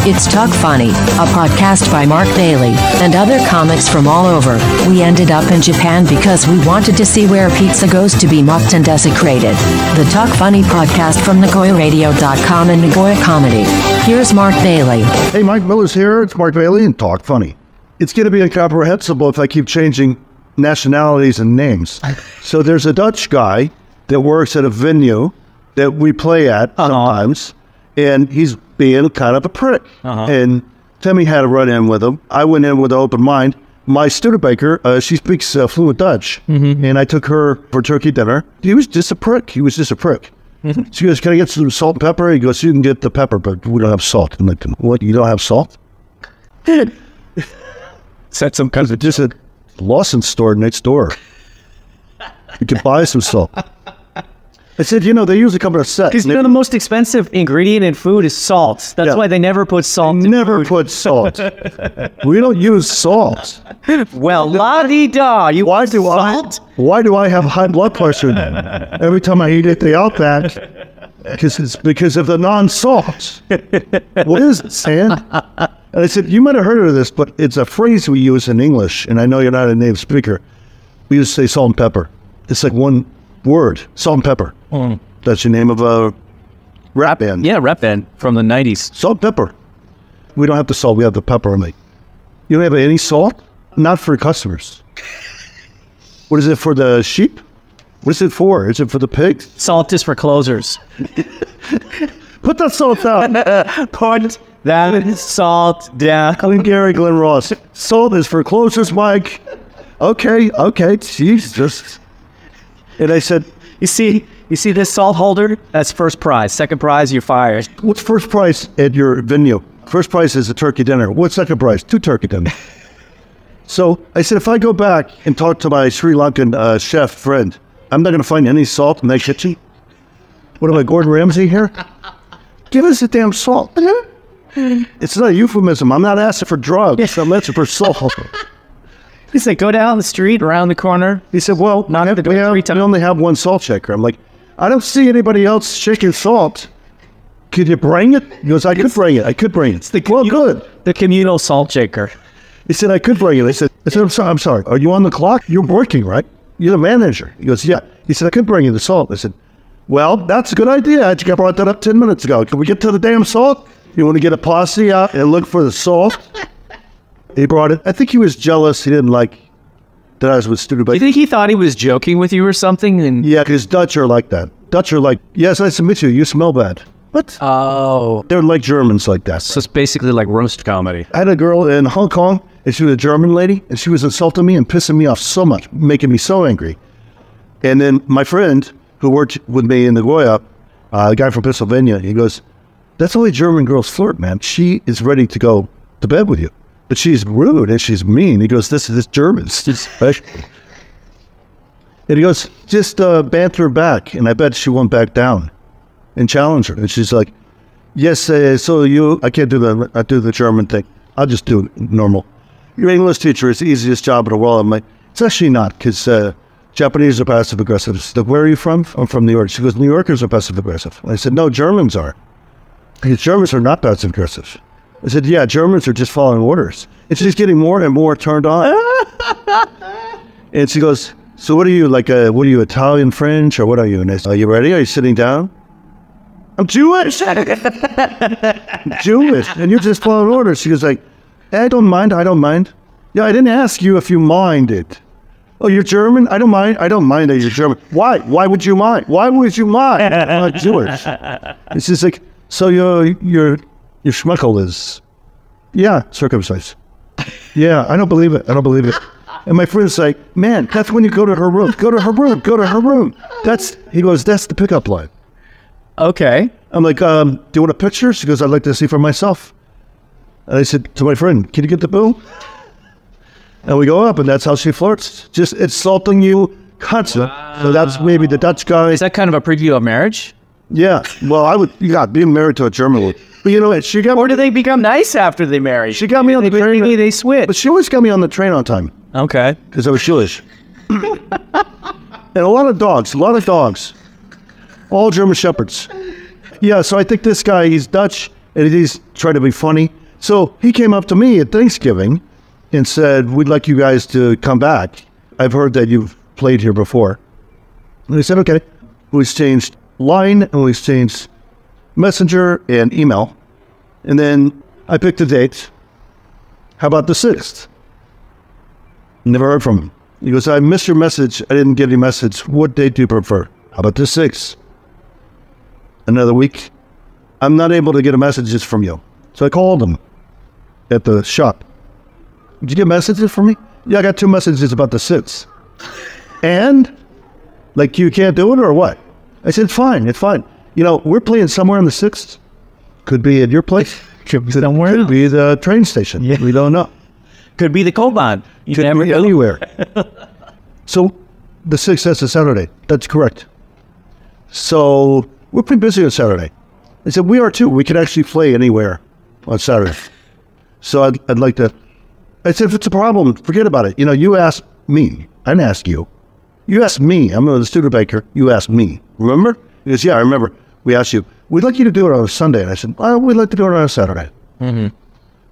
It's Talk Funny, a podcast by Mark Bailey and other comics from all over. We ended up in Japan because we wanted to see where pizza goes to be mocked and desecrated. The Talk Funny podcast from NagoyaRadio.com and Nagoya Comedy. Here's Mark Bailey. Hey, Mike Miller's here. It's Mark Bailey and Talk Funny. It's going to be incomprehensible if I keep changing nationalities and names. So there's a Dutch guy that works at a venue that we play at sometimes, and he's being kind of a prick. And Timmy had a run-in with him. I went in with an open mind. My Studebaker, she speaks fluent Dutch, and I took her for turkey dinner. He was just a prick. She goes, can I get some salt and pepper? He goes, you can get the pepper, but we don't have salt. I'm like, what, you don't have salt? Said some kind of just a Lawson store next door. You can buy some salt. I said, they usually come in a set. Because the most expensive ingredient in food is salt. That's why they never put salt in food. Put salt. We don't use salt. Well, la-di-da. Why do I have high blood pressure every time I eat at the Outback? Because of the non-salt. What is it, Sam? And I said, you might have heard of this, but it's a phrase we use in English, and I know you're not a native speaker. We used to say salt and pepper. It's like one word, salt and pepper. That's the name of a rap band. Yeah, rap band from the 90s. Salt and pepper. We don't have the salt, we have the pepper. I'm like, you don't have any salt? Not for customers. What is it for the sheep? What is it for? Is it for the pigs? Salt is for closers. Put that salt down. Put that salt down. I'm Gary Glenn Ross. Salt is for closers, Mike. Okay. Jesus. And I said, You see this salt holder? That's first prize. Second prize, you're fired. What's first prize at your venue? First prize is a turkey dinner. What's second prize? 2 turkey dinners. So I said, if I go back and talk to my Sri Lankan chef friend, I'm not going to find any salt in that kitchen. What am I, Gordon Ramsay here? Give us the damn salt. It's not a euphemism. I'm not asking for drugs. I'm asking for salt. He said, go down the street, around the corner. He said, well, we only have one salt shaker. I'm like, I don't see anybody else shaking salt. Could you bring it? He goes, I could bring it. It's good. The communal salt shaker. He said, I could bring it. I said, I'm sorry. Are you on the clock? You're working, right? You're the manager. He goes, yeah. He said, I could bring you the salt. I said, well, that's a good idea. I just brought that up 10 minutes ago. Can we get to the damn salt? You want to get a posse out and look for the salt? He brought it. I think he was jealous. He didn't like that I was with Studebaker. You think he thought he was joking with you or something? Yeah, because Dutch are like that. Dutch are like, yes, I submit you. You smell bad. What? Oh. They're like Germans like that. So it's basically like roast comedy. I had a girl in Hong Kong, and she was a German lady, and she was insulting me and pissing me off so much, making me so angry. And then my friend, who worked with me in Nagoya, a guy from Pennsylvania, he goes, that's the way German girls flirt, man. She is ready to go to bed with you. But she's rude and she's mean. He goes, this is Germans. And he goes, just banter her back. And I bet she went back down and challenge her. And she's like, yes, I can't do I do the German thing. I'll just do it normal. Your English teacher is the easiest job in the world. I'm like, it's actually not, because Japanese are passive aggressive. So where are you from? I'm from New York. She goes, New Yorkers are passive aggressive. And I said, no, Germans are. Because Germans are not passive aggressive. I said, yeah, Germans are just following orders. And she's getting more and more turned on. And she goes, so what are you, what are you, Italian, French, or what are you? And I said, are you ready? Are you sitting down? I'm Jewish. Jewish. And you're just following orders. She goes like, I don't mind. Yeah, I didn't ask you if you minded. Oh, you're German? I don't mind that you're German. Why? Why would you mind? I'm not Jewish. It's just like, so your schmuckle is, yeah, circumcised. Yeah, I don't believe it. And my friend's like, man, that's when you go to her room. He goes, that's the pickup line. Okay. I'm like, do you want a picture? She goes, I'd like to see for myself. And I said to my friend, can you get the bill? And we go up, and that's how she flirts. Just insulting you constantly. Wow. So that's maybe the Dutch guy. Is that kind of a preview of marriage? Yeah. Well, being married to a German woman. But you know what? Or do they become nice after they marry? She got me on the train. Maybe they switch. But she always got me on the train on time. Okay. Because I was Jewish. And a lot of dogs. All German shepherds. Yeah, so I think this guy, he's Dutch. And he's trying to be funny. So he came up to me at Thanksgiving and said, we'd like you guys to come back. I've heard that you've played here before. And I said, okay. We exchanged line and we exchanged messenger and email. And then I picked a date. How about the 6th? Never heard from him. He goes, I missed your message. I didn't get any message. What date do you prefer? How about the 6th? Another week. I'm not able to get a messages from you. So I called him at the shop. Did you get messages from me? Yeah, I got 2 messages about the 6th. And? Like, you can't do it or what? I said, fine, it's fine. You know, we're playing somewhere on the 6th. Could be at your place. Could be somewhere Could else. be the train station. Yeah. We don't know. Could be the Koban. You Could never be know. anywhere. So, the 6th, that's a Saturday. That's correct. So, we're pretty busy on Saturday. I said, we are too. We could actually play anywhere on Saturday. So, I'd like to... I said, if it's a problem, forget about it. You know, you asked me. I didn't ask you. You asked me. I'm the Studebaker. You asked me. Remember? He goes, yeah, I remember. We asked you. We'd like you to do it on a Sunday. And I said, well, we'd like to do it on a Saturday. Mm-hmm.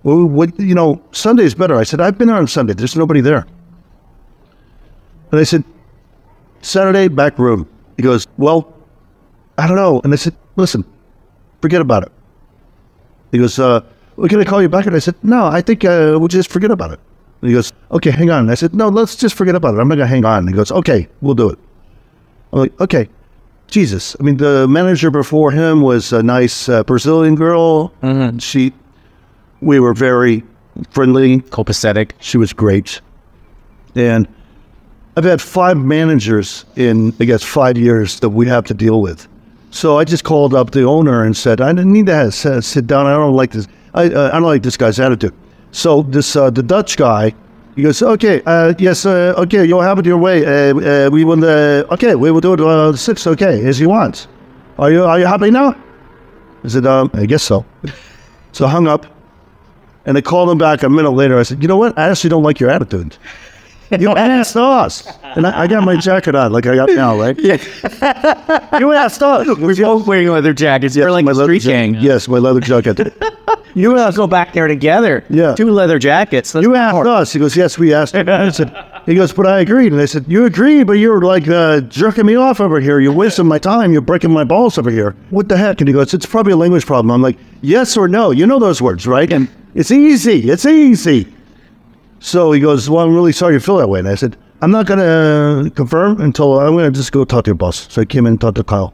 Well, you know, Sunday is better. I said, I've been there on Sunday. There's nobody there. And I said, Saturday, back room. He goes, well, I don't know. And I said, listen, forget about it. He goes, well, can I call you back? And I said, no, I think we'll just forget about it. And he goes, okay, hang on. And I said, no, let's just forget about it. I'm not going to hang on. And he goes, okay, we'll do it. I'm like, okay. Jesus. I mean, the manager before him was a nice Brazilian girl. Mm-hmm. We were very friendly. Copacetic. She was great. And I've had 5 managers in, I guess, 5 years that we have to deal with. So I just called up the owner and said, I need to sit down. I don't like this. I don't like this guy's attitude. So this the Dutch guy, he goes, okay, yes, okay, you'll have it your way. We will, okay, we will do it the 6th, okay, as you want. Are you happy now? I said, I guess so. So I hung up, and I called him back a minute later. I said, you know what? I actually don't like your attitude. You asked us. And I got my jacket on, like I got now, right? Yeah. You asked us. We're both wearing leather jackets. We're like my a leather street gang. Yes, my leather jacket. You and us go back there together. Yeah. 2 leather jackets. That's You asked us. He goes, yes, we asked. I said, he goes, but I agreed. And I said, you agreed, but you're like jerking me off over here. You're wasting my time. You're breaking my balls over here. What the heck? And he goes, it's probably a language problem. I'm like, yes or no? You know those words, right? And it's easy. It's easy. So he goes, well, I'm really sorry you feel that way. And I said, I'm not going to confirm until I'm going to just go talk to your boss. So I came in and talked to Kyle.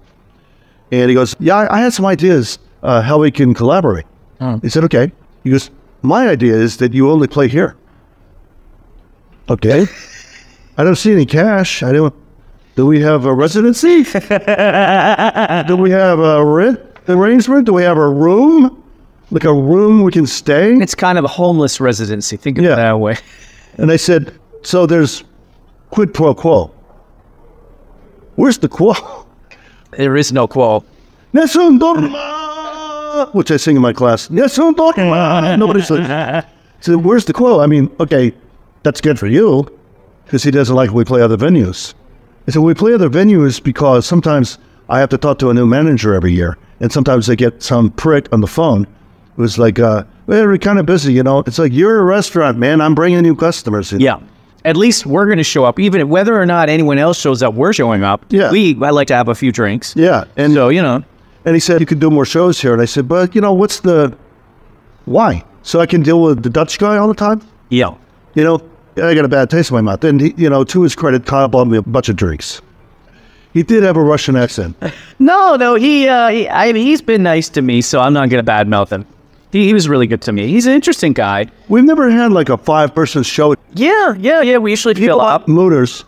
And he goes, yeah, I had some ideas how we can collaborate. He said, okay. He goes, my idea is that you only play here. Okay. I don't see any cash. Do we have a residency? Do we have a rent arrangement? Do we have a room? Like a room we can stay? It's kind of a homeless residency. Think of it that way. And I said, so there's quid pro quo. Where's the quo? There is no quo. Nessun dorma, which I sing in my class. Nessun dorma. Nobody says. So where's the quo? I mean, okay, that's good for you because he doesn't like when we play other venues. I said, we play other venues because sometimes I have to talk to a new manager every year. And sometimes I get some prick on the phone who's like, well, we're kind of busy, you know. It's like, you're a restaurant, man. I'm bringing new customers in. Yeah. At least we're going to show up. Even whether or not anyone else shows up, we're showing up. Yeah. I like to have a few drinks. Yeah. And so, you know. And he said, you could do more shows here. And I said, but, you know, why? So I can deal with the Dutch guy all the time? Yeah. You know, I got a bad taste in my mouth. And, to his credit, Kyle bought me a bunch of drinks. He did have a Russian accent. No, he's been nice to me, so I'm not going to badmouth him. He was really good to me. He's an interesting guy. We've never had like a 5-person show. Yeah. We usually fill up. Mooters,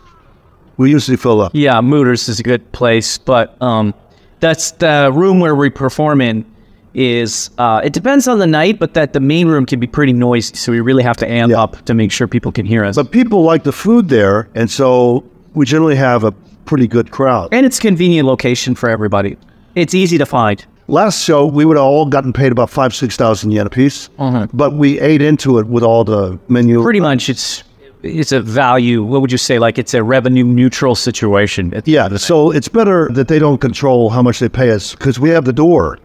we usually fill up. Yeah, Mooters is a good place, but that's the room where we perform in. It depends on the night, but the main room can be pretty noisy, so we really have to amp up to make sure people can hear us. But people like the food there, and so we generally have a pretty good crowd. And it's a convenient location for everybody. It's easy to find. Last show, we would have all gotten paid about 6,000 yen a piece, but we ate into it with all the menu. Pretty much, it's a value. What would you say? Like it's a revenue neutral situation. Yeah, so it's better that they don't control how much they pay us because we have the door.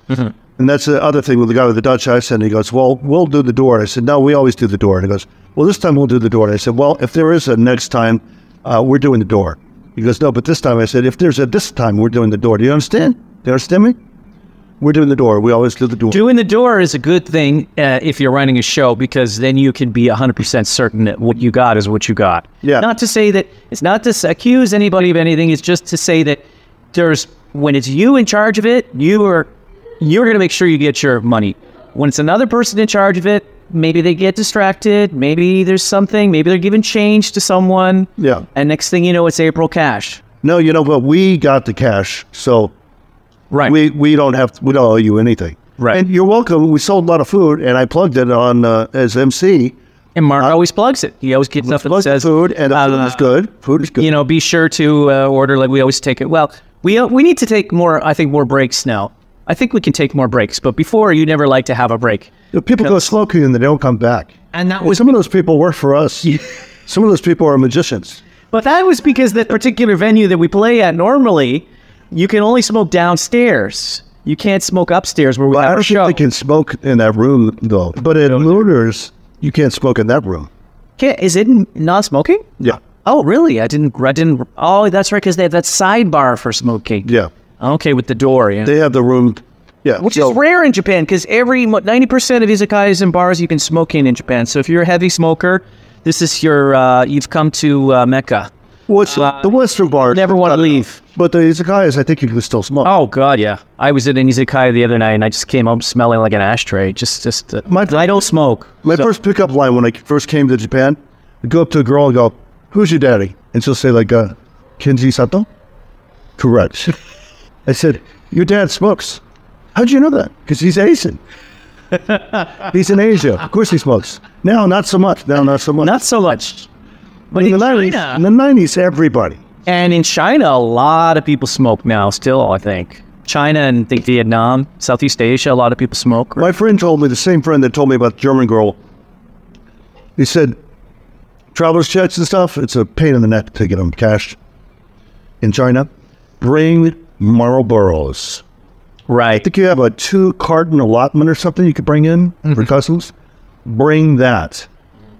And And that's the other thing with the guy with the Dutch accent. He goes, well, we'll do the door. I said, no, we always do the door. And he goes, well, this time we'll do the door. And I said, well, if there is a next time, we're doing the door. He goes, no, but this time. I said, if there's a this time, we're doing the door. Do you understand? Do you understand me? We're doing the door. We always do the door. Doing the door is a good thing if you're running a show, because then you can be 100% certain that what you got is what you got. Yeah. Not to say that, it's not to accuse anybody of anything. It's just to say that when it's you in charge of it, you're going to make sure you get your money. When it's another person in charge of it, maybe they get distracted. Maybe there's something. Maybe they're giving change to someone. Yeah. And next thing you know, it's April cash. No, but we got the cash, so right. We don't owe you anything. Right. And you're welcome. We sold a lot of food, and I plugged it on as MC. And Mark always plugs it. He always gets stuff and says food, and food is good. Food is good. Be sure to order, like we always take it. Well, we need to take more. I think more breaks now. I think we can take more breaks, but before you never like to have a break. People go smoking and they don't come back. And that was some of those people work for us. Some of those people are magicians. But that was because that particular venue that we play at normally, you can only smoke downstairs. You can't smoke upstairs where we have our show. I don't think they can smoke in that room though. But at Looters, you can't smoke in that room. Is it not smoking? Yeah. Oh, really? I didn't. Oh, that's right, because they have that sidebar for smoking. Yeah. Okay, with the door. Yeah. They have the room. Yeah. Which is rare in Japan, because 90% of izakayas and bars you can smoke in Japan. So if you're a heavy smoker, this is you've come to Mecca. What's the Western bar? Never want to leave. But the izakayas, I think you can still smoke. Oh God, yeah. I was at an izakaya the other night, and I just came home smelling like an ashtray. I don't smoke. My first pickup line when I first came to Japan, I go up to a girl and go, "Who's your daddy?" And she'll say like, "Kenji Sato." Correct. I said, "Your dad smokes." How'd you know that? Because he's Asian. He's in Asia. Of course he smokes. Now, not so much. Not so much. But in the 90s, everybody. And in China, a lot of people smoke now still, I think. China and I think Vietnam, Southeast Asia, a lot of people smoke. My friend told me, the same friend that told me about the German girl, he said, traveler's checks and stuff, it's a pain in the neck to get them cashed in China. Bring Marlboros. Right. I think you have a 2-carton allotment or something you could bring in for customs. Bring that.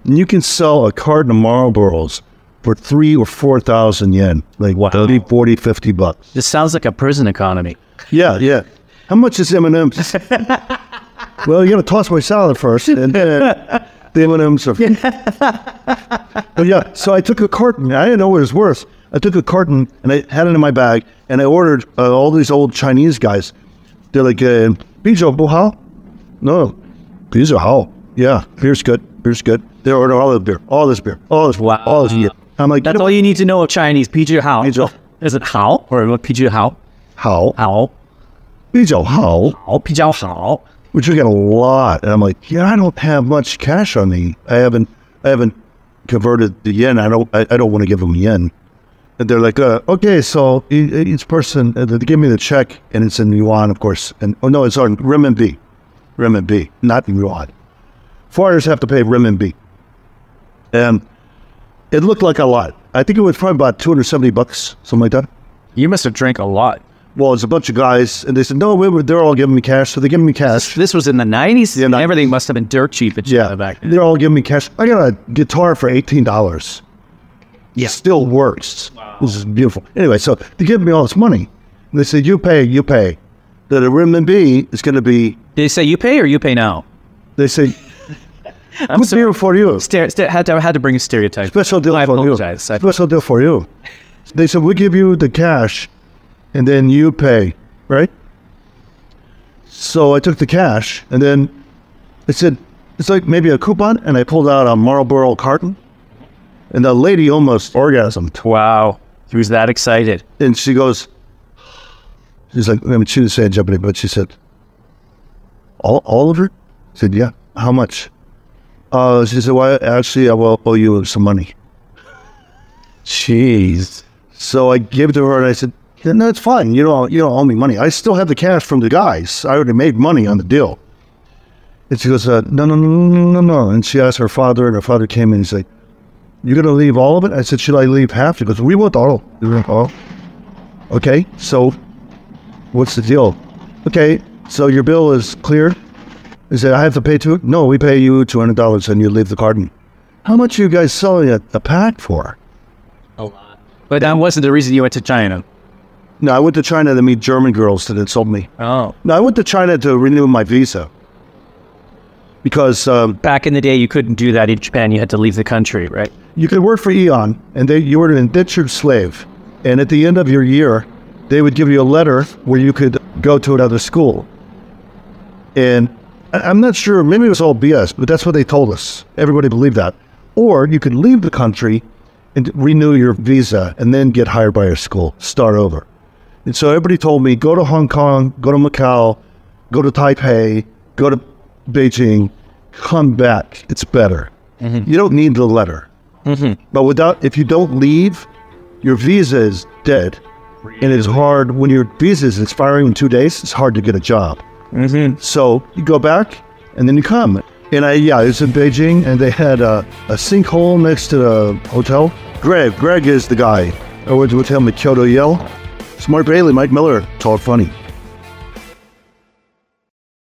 And you can sell a carton of Marlboros for 3,000 or 4,000 yen. Like wow. 30, 40, 50 bucks. This sounds like a prison economy. Yeah. How much is M&M's? Well, you got to toss my salad first. And then the M&M's are... But yeah, so I took a carton. I didn't know what it was worth. I took a carton and I had it in my bag, and I ordered all these old Chinese guys. They're like, "Bijo buhao?" No, bijo hao. Yeah, beer's good. They order all this beer. Wow. All this beer. I'm like, that's all you need to know of Chinese. Bijo hao. Is it hao or bijo hao? Hao. Bijo hao. Bijo hao. Which we got a lot, and I'm like, I don't have much cash on me. I haven't converted the yen. I don't want to give them yen. And they're like, okay, so each person, they give me the check, and it's in yuan, of course. And it's on renminbi, not in yuan. Foreigners have to pay renminbi. And it looked like a lot. I think it was probably about 270 bucks, something like that. You must have drank a lot. Well, it's a bunch of guys, and they said, no, they're all giving me cash, so they give me cash. This was in the 90s? Yeah, everything must have been dirt cheap at China back then. They're all giving me cash. I got a guitar for $18. Yeah. Still works. Wow. This is beautiful. Anyway, so they give me all this money. And they said, you pay. That the renminbi is going to be... Did they say you pay or you pay now? They say, good deal for you. Had to bring a stereotype. Special deal for you. Special deal for you. They said, we give you the cash, and then you pay, right? So I took the cash, and then I said, it's like maybe a coupon, and I pulled out a Marlboro carton. And the lady almost orgasmed. Wow. He was that excited. And she goes, she's like, she didn't say in Japanese, but she said, all of it? I said, yeah. How much? She said, well, actually, I will owe you some money. Jeez. So I gave it to her, and I said, no, it's fine. You don't owe me money. I still have the cash from the guys. I already made money on the deal. And she goes, no. And she asked her father, and her father came in and said, you're going to leave all of it? I said, should I leave half? She goes, we want all. Okay, so what's the deal? Okay, So your bill is clear? Is it I have to pay to it? No, we pay you $200 and you leave the carton. How much are you guys selling a pack for? A lot. But that wasn't the reason you went to China. No, I went to China to meet German girls that insult me. Oh. No, I went to China to renew my visa. Because back in the day, you couldn't do that in Japan. You had to leave the country, right? you could work for Eon, and you were an indentured slave. And at the end of your year, they would give you a letter where you could go to another school. And I'm not sure, maybe it was all BS, but that's what they told us. Everybody believed that. Or you could leave the country and renew your visa and then get hired by a school, start over. And so everybody told me, go to Hong Kong, go to Macau, go to Taipei, go to Beijing, come back, it's better. You don't need the letter. But if you don't leave, your visa is dead. And it's hard, when your visa is expiring in 2 days, it's hard to get a job. So you go back and then you come. And it was in Beijing, and they had a sinkhole next to the hotel. Greg is the guy. I went to him at Kyoto Yale. Smart Bailey, Mike Miller, Talk Funny.